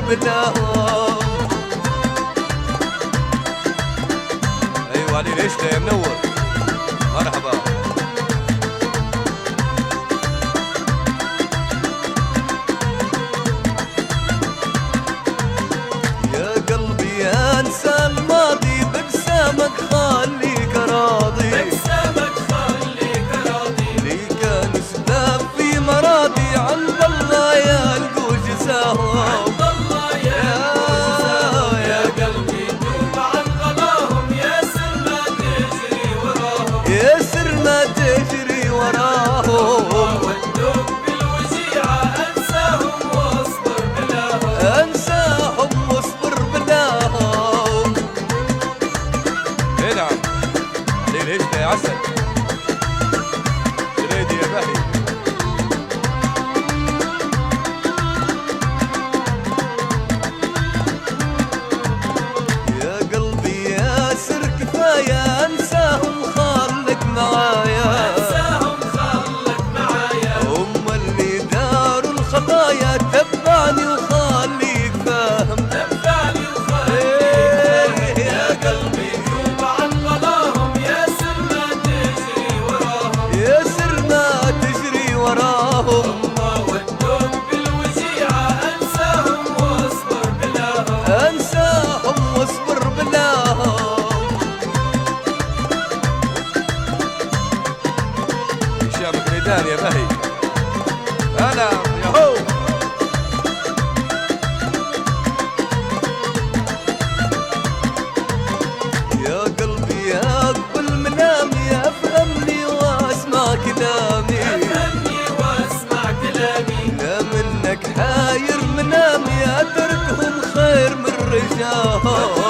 بلاهم. ايوه علي ليش يا منور، مرحبا. يا قلبي انسى الماضي بقسامك خليك راضي، بقسامك خليك راضي. اللي كان سبب في مرادي عند الله يلقوا جزاهم. عند الله يلقوا جزاهم. يا قلبي توب عن غلاهم، ياسر ما تجري وراهم. ياسر ما تجري وراهم. ودوك بالوجيعة انساهم واصبر بلاهم. انساهم واصبر بلاهم. اي نعم علي ليش يا عسل، جريدي يا بهي. يا قلبي ياسر كفاية انساهم خلك معايا. انساهم خلك معايا. هم اللي داروا الخطايا تبعني وخليك فاهم. تبعني وخليك. يا قلبي توب عن غلاهم، ياسر ما تجري وراهم. ياسر ما تجري وراهم. ودوك بالوجيعة انساهم واصبر بلاهم. انساهم واصبر بلاهم. هشام كريدان يا بهي، هلا ياهو. يا قلبي يا قبل منامي افهمني واسمع كلامي. افهمني واسمع كلامي. لا منك حاير منامي اتركهم خير من رجاهم.